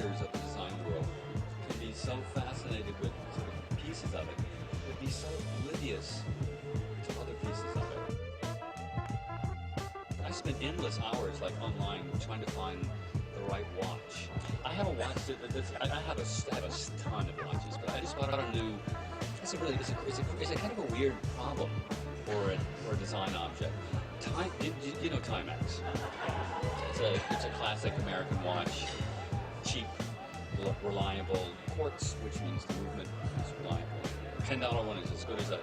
sectors of the design world can be so fascinated with sort of pieces of it, but be so oblivious to other pieces of it. I spend endless hours like online trying to find the right watch. I have a watch I have a ton of watches, but I just bought a new. It's a kind of a weird problem for a design object. You know Timex. It's a classic American watch, cheap, reliable, quartz, which means the movement is reliable. $10 one is as good as a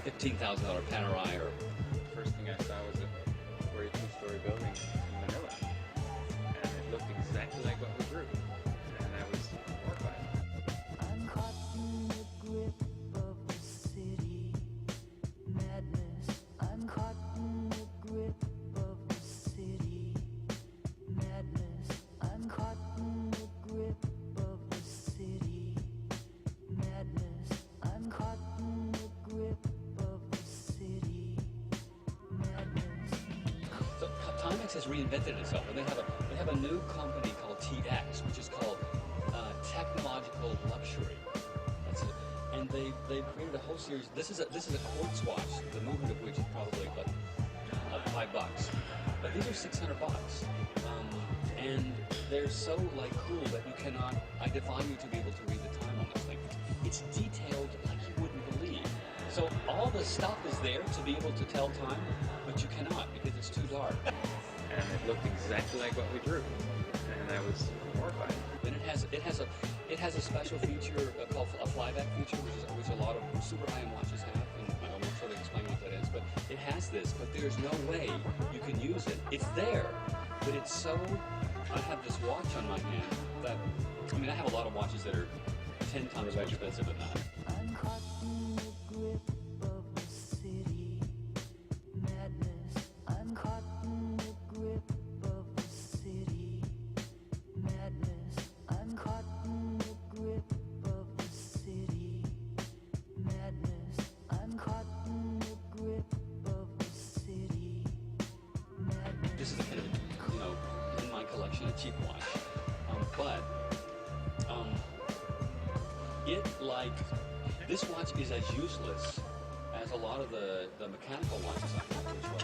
$15,000 Panerai. Or the first thing I saw was a 42-story building in Manila, and it looked exactly like what we drew, and I was horrified. I'm caught in the grip of the city madness. I'm caught in the grip of the city madness. I'm caught in the grip of the city madness. I'm caught in the grip of the city madness. So Timex has reinvented itself, and they have a new company called TX, which is called Technological Luxury. That's it. And they've created a whole series. This is a quartz watch, the movement of which is probably about $5. But these are $600. And they're so cool that you cannot. I defy you to be able to read the time on this thing. It's detailed like you wouldn't believe. So all the stuff is there to be able to tell time, but you cannot because it's too dark. And it looked exactly like what we drew, and I was horrified. And it has a special feature called a flyback feature, which a lot of super high-end watches have, and I won't sort of explain what that is, but it has this, but there's no way you can use it. It's there, but it's so. I have this watch on my hand that I have a lot of watches that are 10 times more expensive than that. I'm caught in the grip of the city madness. I'm caught in the grip of the city madness. I'm caught in the grip of the city madness. I'm caught in the grip of the city madness. This is a kind of in my collection, a cheap watch, but this watch is as useless as a lot of the mechanical watches I have, which was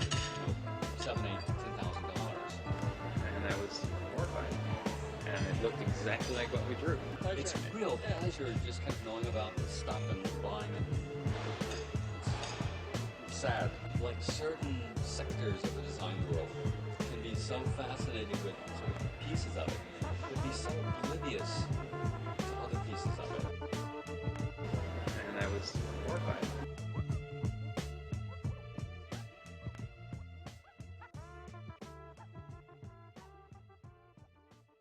$7,000, $8,000, $10,000. And I was horrified, and it looked exactly like what we drew. It's real pleasure just kind of knowing about this stuff and buying it. It's sad. Like certain sectors of the design world can be so fascinated with sort of pieces of it, but be so oblivious